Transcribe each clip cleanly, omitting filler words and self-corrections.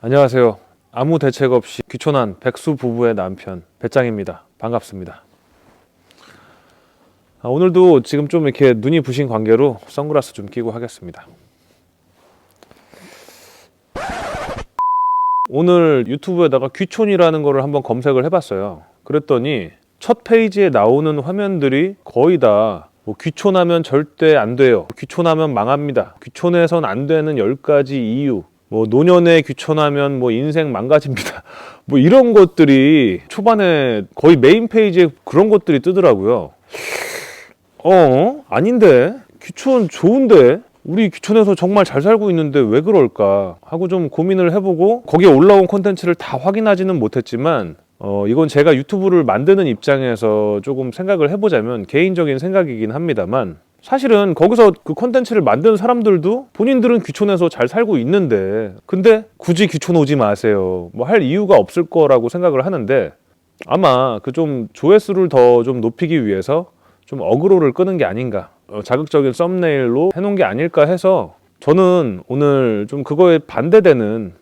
안녕하세요. 아무 대책 없이 귀촌한 백수 부부의 남편 배짱입니다. 반갑습니다. 오늘도 지금 좀 이렇게 눈이 부신 관계로 선글라스 좀 끼고 하겠습니다. 오늘 유튜브에다가 귀촌이라는 거를 한번 검색을 해봤어요. 그랬더니 첫 페이지에 나오는 화면들이 거의 다 귀촌하면 절대 안 돼요. 귀촌하면 망합니다. 귀촌해선 안 되는 10가지 이유. 노년에 귀촌하면 인생 망가집니다. 이런 것들이 초반에 거의 메인 페이지에 그런 것들이 뜨더라고요. 아닌데? 귀촌 좋은데? 우리 귀촌에서 정말 잘 살고 있는데 왜 그럴까 하고 좀 고민을 해보고 거기에 올라온 콘텐츠를 다 확인하지는 못했지만 이건 제가 유튜브를 만드는 입장에서 조금 생각을 해보자면 개인적인 생각이긴 합니다만 사실은 거기서 그 콘텐츠를 만든 사람들도 본인들은 귀촌에서 잘 살고 있는데 근데 굳이 귀촌 오지 마세요 할 이유가 없을 거라고 생각을 하는데 아마 그 좀 조회수를 더 좀 높이기 위해서 좀 어그로를 끄는 게 아닌가 자극적인 썸네일로 해놓은 게 아닐까 해서 저는 오늘 좀 그거에 반대되는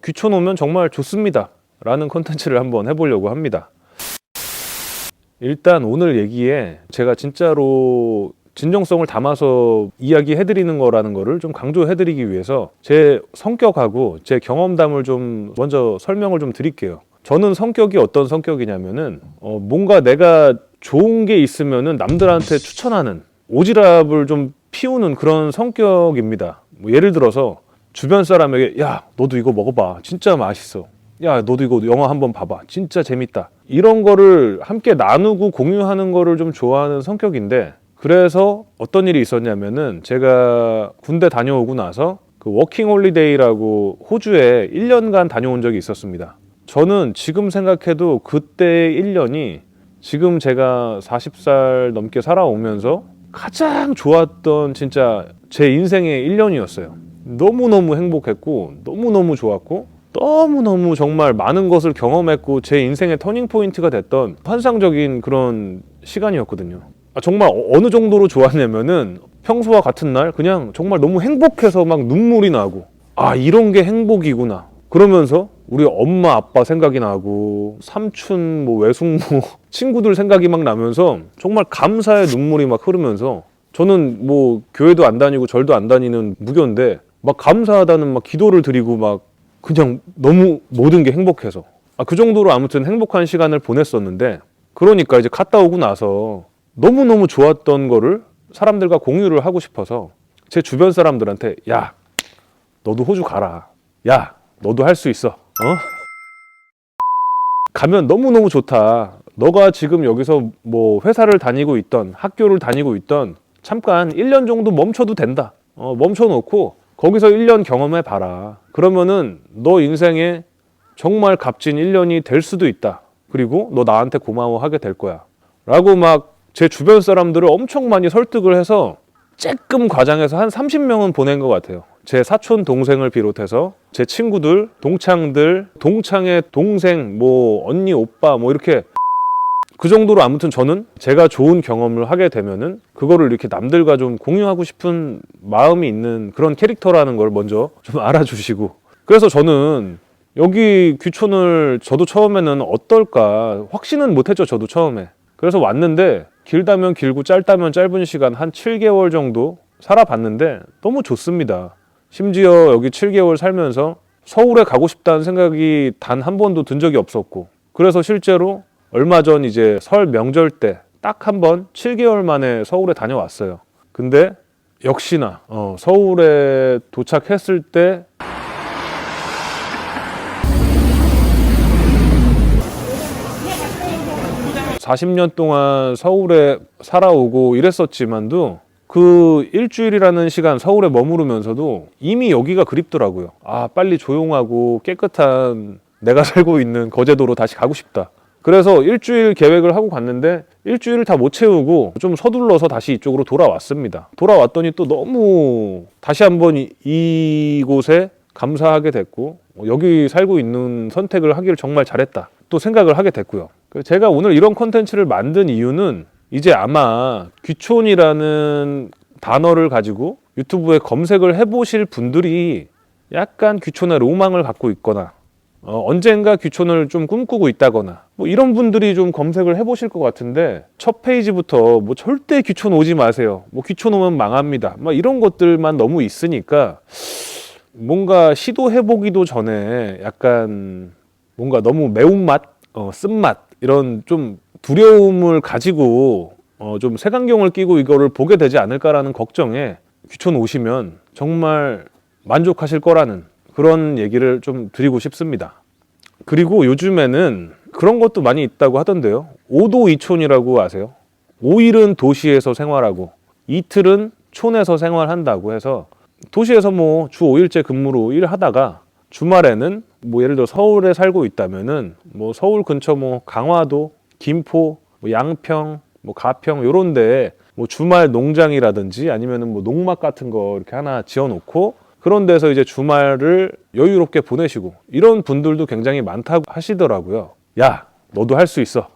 귀촌 오면 정말 좋습니다 라는 콘텐츠를 한번 해보려고 합니다. 일단 오늘 얘기에 제가 진짜로 진정성을 담아서 이야기해드리는 거라는 거를 좀 강조해드리기 위해서 제 성격하고 제 경험담을 좀 먼저 설명을 좀 드릴게요. 저는 성격이 어떤 성격이냐면은 뭔가 내가 좋은 게 있으면은 남들한테 추천하는 오지랖을 좀 피우는 그런 성격입니다. 예를 들어서 주변 사람에게 야 너도 이거 먹어봐 진짜 맛있어 야 너도 이거 영화 한번 봐봐 진짜 재밌다 이런 거를 함께 나누고 공유하는 거를 좀 좋아하는 성격인데 그래서 어떤 일이 있었냐면은 제가 군대 다녀오고 나서 그 워킹 홀리데이라고 호주에 1년간 다녀온 적이 있었습니다. 저는 지금 생각해도 그때 1년이 지금 제가 40살 넘게 살아오면서 가장 좋았던 진짜 제 인생의 1년이었어요. 너무너무 행복했고 너무너무 좋았고 너무너무 정말 많은 것을 경험했고 제 인생의 터닝포인트가 됐던 환상적인 그런 시간이었거든요. 정말 어느 정도로 좋았냐면은 평소와 같은 날 그냥 정말 너무 행복해서 막 눈물이 나고 이런 게 행복이구나 그러면서 우리 엄마 아빠 생각이 나고 삼촌 외숙모 친구들 생각이 막 나면서 정말 감사의 눈물이 막 흐르면서 저는 교회도 안 다니고 절도 안 다니는 무교인데 막 감사하다는 막 기도를 드리고 막 그냥 너무 모든 게 행복해서 그 정도로 아무튼 행복한 시간을 보냈었는데 그러니까 이제 갔다 오고 나서 너무너무 좋았던 거를 사람들과 공유를 하고 싶어서 제 주변 사람들한테 야 너도 호주 가라 야 너도 할 수 있어 가면 너무너무 좋다 너가 지금 여기서 회사를 다니고 있던 학교를 다니고 있던 잠깐 1년 정도 멈춰도 된다 멈춰놓고 거기서 1년 경험해 봐라 그러면은 너 인생에 정말 값진 1년이 될 수도 있다 그리고 너 나한테 고마워하게 될 거야 라고 막 제 주변 사람들을 엄청 많이 설득을 해서 쬐끔 과장해서 한 30명은 보낸 것 같아요. 제 사촌 동생을 비롯해서 제 친구들, 동창들, 동창의 동생, 언니, 오빠 이렇게 그 정도로 아무튼 저는 제가 좋은 경험을 하게 되면은 그거를 이렇게 남들과 좀 공유하고 싶은 마음이 있는 그런 캐릭터라는 걸 먼저 좀 알아주시고 그래서 저는 여기 귀촌을 저도 처음에는 어떨까 확신은 못했죠. 저도 처음에. 그래서 왔는데 길다면 길고 짧다면 짧은 시간 한 7개월 정도 살아봤는데 너무 좋습니다. 심지어 여기 7개월 살면서 서울에 가고 싶다는 생각이 단 한 번도 든 적이 없었고 그래서 실제로 얼마 전 이제 설 명절 때 딱 한 번 7개월 만에 서울에 다녀왔어요. 근데 역시나 서울에 도착했을 때 (40년) 동안 서울에 살아오고 이랬었지만도 그 일주일이라는 시간 서울에 머무르면서도 이미 여기가 그립더라고요. 빨리 조용하고 깨끗한 내가 살고 있는 거제도로 다시 가고 싶다. 그래서 일주일 계획을 하고 갔는데 일주일을 다 못 채우고 좀 서둘러서 다시 이쪽으로 돌아왔습니다. 돌아왔더니 또 너무 다시 한번 이곳에 감사하게 됐고 여기 살고 있는 선택을 하기를 정말 잘했다 또 생각을 하게 됐고요. 제가 오늘 이런 콘텐츠를 만든 이유는 이제 아마 귀촌이라는 단어를 가지고 유튜브에 검색을 해보실 분들이 약간 귀촌의 로망을 갖고 있거나 언젠가 귀촌을 좀 꿈꾸고 있다거나 뭐 이런 분들이 좀 검색을 해보실 것 같은데, 첫 페이지부터 뭐 절대 귀촌 오지 마세요, 뭐 귀촌 오면 망합니다, 막 이런 것들만 너무 있으니까 뭔가 시도해보기도 전에 약간 뭔가 너무 매운맛, 쓴맛 이런 좀 두려움을 가지고 좀 색안경을 끼고 이거를 보게 되지 않을까라는 걱정에 귀촌 오시면 정말 만족하실 거라는 그런 얘기를 좀 드리고 싶습니다. 그리고 요즘에는 그런 것도 많이 있다고 하던데요. 5도 2촌이라고 아세요? 5일은 도시에서 생활하고 이틀은 촌에서 생활한다고 해서, 도시에서 뭐 주 5일째 근무로 일하다가 주말에는 뭐 예를 들어 서울에 살고 있다면은 뭐 서울 근처 뭐 강화도, 김포, 뭐 양평, 뭐 가평 요런 데에 뭐 주말 농장이라든지 아니면은 뭐 농막 같은 거 이렇게 하나 지어놓고 그런 데서 이제 주말을 여유롭게 보내시고 이런 분들도 굉장히 많다고 하시더라고요. 야, 너도 할 수 있어.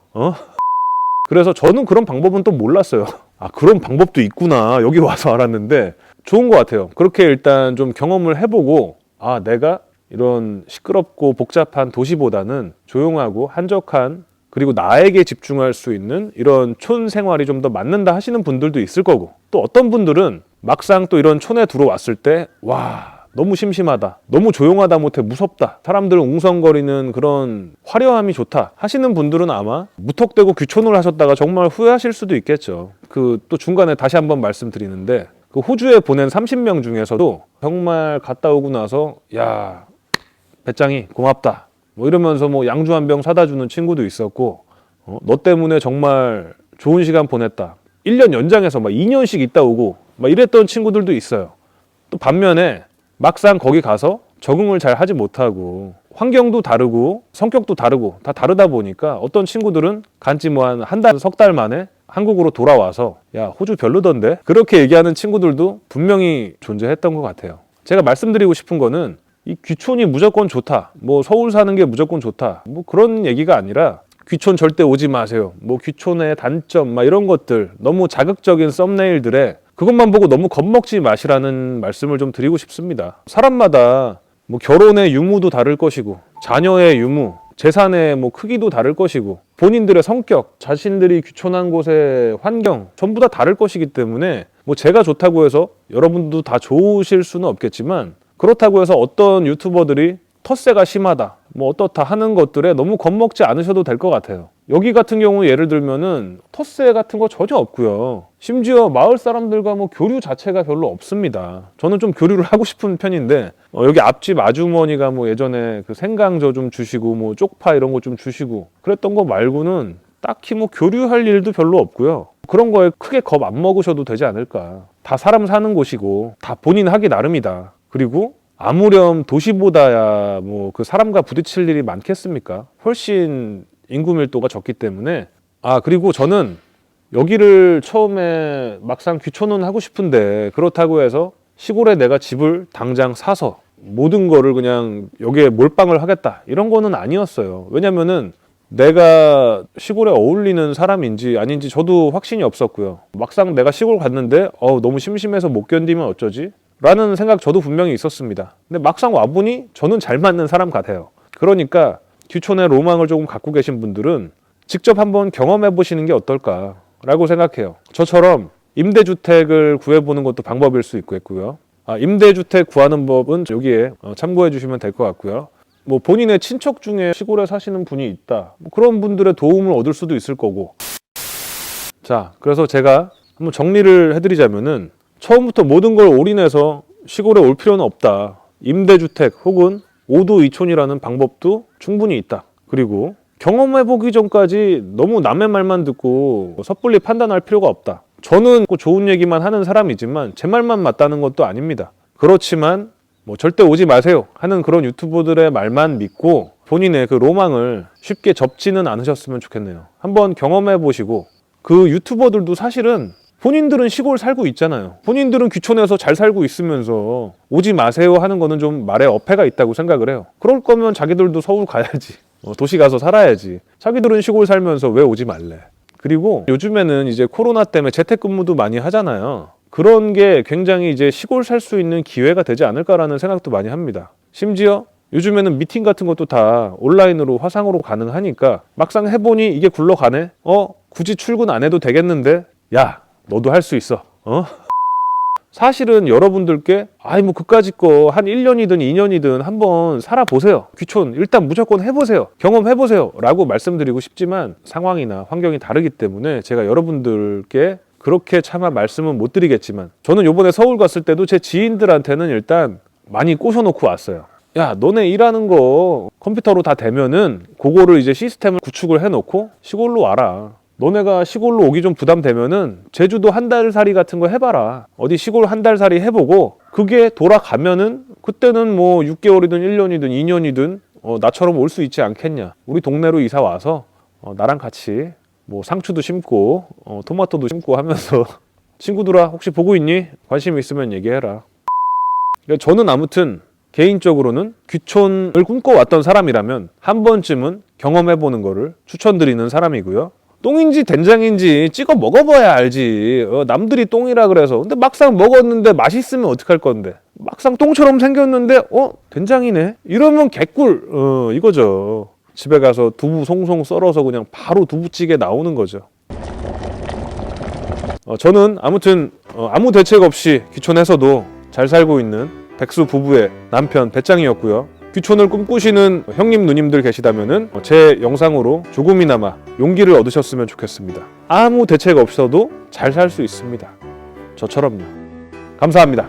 그래서 저는 그런 방법은 또 몰랐어요. 아, 그런 방법도 있구나. 여기 와서 알았는데 좋은 것 같아요. 그렇게 일단 좀 경험을 해보고, 아, 내가 이런 시끄럽고 복잡한 도시보다는 조용하고 한적한, 그리고 나에게 집중할 수 있는 이런 촌 생활이 좀 더 맞는다 하시는 분들도 있을 거고, 또 어떤 분들은 막상 또 이런 촌에 들어왔을 때 와, 너무 심심하다, 너무 조용하다 못해 무섭다, 사람들 웅성거리는 그런 화려함이 좋다 하시는 분들은 아마 무턱대고 귀촌을 하셨다가 정말 후회하실 수도 있겠죠. 그 또 중간에 다시 한번 말씀드리는데, 그 호주에 보낸 30명 중에서도 정말 갔다 오고 나서 야, 배짱이 고맙다 뭐 이러면서 뭐 양주 한 병 사다 주는 친구도 있었고, 너 때문에 정말 좋은 시간 보냈다, 1년 연장해서 막 2년씩 있다 오고 막 이랬던 친구들도 있어요. 또 반면에 막상 거기 가서 적응을 잘 하지 못하고 환경도 다르고 성격도 다르고 다 다르다 보니까 어떤 친구들은 간지 뭐 한 달, 석 달 만에 한국으로 돌아와서 야, 호주 별로던데? 그렇게 얘기하는 친구들도 분명히 존재했던 것 같아요. 제가 말씀드리고 싶은 거는 이 귀촌이 무조건 좋다, 뭐 서울 사는 게 무조건 좋다, 뭐 그런 얘기가 아니라 귀촌 절대 오지 마세요, 뭐 귀촌의 단점 막 이런 것들 너무 자극적인 썸네일들에 그것만 보고 너무 겁먹지 마시라는 말씀을 좀 드리고 싶습니다. 사람마다 뭐 결혼의 유무도 다를 것이고 자녀의 유무, 재산의 뭐 크기도 다를 것이고 본인들의 성격, 자신들이 귀촌한 곳의 환경 전부 다 다를 것이기 때문에 뭐 제가 좋다고 해서 여러분도 다 좋으실 수는 없겠지만, 그렇다고 해서 어떤 유튜버들이 텃세가 심하다, 뭐 어떻다 하는 것들에 너무 겁먹지 않으셔도 될 것 같아요. 여기 같은 경우 예를 들면은 텃세 같은 거 전혀 없고요. 심지어 마을 사람들과 뭐 교류 자체가 별로 없습니다. 저는 좀 교류를 하고 싶은 편인데 여기 앞집 아주머니가 뭐 예전에 그 생강저 좀 주시고 뭐 쪽파 이런 거 좀 주시고 그랬던 거 말고는 딱히 뭐 교류할 일도 별로 없고요. 그런 거에 크게 겁 안 먹으셔도 되지 않을까. 다 사람 사는 곳이고 다 본인 하기 나름이다. 그리고 아무렴 도시보다야 뭐 그 사람과 부딪힐 일이 많겠습니까? 훨씬 인구 밀도가 적기 때문에. 아, 그리고 저는 여기를 처음에 막상 귀촌은 하고 싶은데 그렇다고 해서 시골에 내가 집을 당장 사서 모든 거를 그냥 여기에 몰빵을 하겠다 이런 거는 아니었어요. 왜냐면은 내가 시골에 어울리는 사람인지 아닌지 저도 확신이 없었고요. 막상 내가 시골 갔는데 너무 심심해서 못 견디면 어쩌지? 라는 생각 저도 분명히 있었습니다. 근데 막상 와보니 저는 잘 맞는 사람 같아요. 그러니까 귀촌의 로망을 조금 갖고 계신 분들은 직접 한번 경험해 보시는 게 어떨까라고 생각해요. 저처럼 임대주택을 구해보는 것도 방법일 수 있고요. 임대주택 구하는 법은 여기에 참고해 주시면 될 것 같고요. 뭐 본인의 친척 중에 시골에 사시는 분이 있다, 뭐 그런 분들의 도움을 얻을 수도 있을 거고. 자, 그래서 제가 한번 정리를 해드리자면은 처음부터 모든 걸 올인해서 시골에 올 필요는 없다. 임대주택 혹은 5도 2촌이라는 방법도 충분히 있다. 그리고 경험해보기 전까지 너무 남의 말만 듣고 섣불리 판단할 필요가 없다. 저는 좋은 얘기만 하는 사람이지만 제 말만 맞다는 것도 아닙니다. 그렇지만 뭐 절대 오지 마세요 하는 그런 유튜버들의 말만 믿고 본인의 그 로망을 쉽게 접지는 않으셨으면 좋겠네요. 한번 경험해보시고, 그 유튜버들도 사실은 본인들은 시골 살고 있잖아요. 본인들은 귀촌해서 잘 살고 있으면서 오지 마세요 하는 거는 좀 말에 어폐가 있다고 생각을 해요. 그럴 거면 자기들도 서울 가야지. 도시 가서 살아야지. 자기들은 시골 살면서 왜 오지 말래. 그리고 요즘에는 이제 코로나 때문에 재택근무도 많이 하잖아요. 그런 게 굉장히 이제 시골 살 수 있는 기회가 되지 않을까라는 생각도 많이 합니다. 심지어 요즘에는 미팅 같은 것도 다 온라인으로 화상으로 가능하니까 막상 해보니 이게 굴러가네? 굳이 출근 안 해도 되겠는데? 야, 너도 할 수 있어. 사실은 여러분들께 뭐 그까짓 거 한 1년이든 2년이든 한번 살아보세요. 귀촌 일단 무조건 해보세요. 경험해보세요. 라고 말씀드리고 싶지만 상황이나 환경이 다르기 때문에 제가 여러분들께 그렇게 차마 말씀은 못 드리겠지만 저는 요번에 서울 갔을 때도 제 지인들한테는 일단 많이 꼬셔놓고 왔어요. 야, 너네 일하는 거 컴퓨터로 다 되면은 그거를 이제 시스템을 구축을 해놓고 시골로 와라. 너네가 시골로 오기 좀 부담되면은 제주도 한 달 살이 같은 거 해봐라. 어디 시골 한 달 살이 해보고 그게 돌아가면은 그때는 뭐 6개월이든 1년이든 2년이든 나처럼 올 수 있지 않겠냐. 우리 동네로 이사 와서 나랑 같이 뭐 상추도 심고 토마토도 심고 하면서 친구들아 혹시 보고 있니? 관심 있으면 얘기해라. 그러니까 저는 아무튼 개인적으로는 귀촌을 꿈꿔왔던 사람이라면 한 번쯤은 경험해보는 거를 추천드리는 사람이고요. 똥인지 된장인지 찍어 먹어봐야 알지. 남들이 똥이라 그래서. 근데 막상 먹었는데 맛있으면 어떡할 건데. 막상 똥처럼 생겼는데 된장이네. 이러면 개꿀 이거죠. 집에 가서 두부 송송 썰어서 그냥 바로 두부찌개 나오는 거죠. 저는 아무튼 아무 대책 없이 귀촌해서도 잘 살고 있는 백수 부부의 남편 배짱이었고요. 귀촌을 꿈꾸시는 형님 누님들 계시다면은 제 영상으로 조금이나마 용기를 얻으셨으면 좋겠습니다. 아무 대책 없어도 잘 살 수 있습니다. 저처럼요. 감사합니다.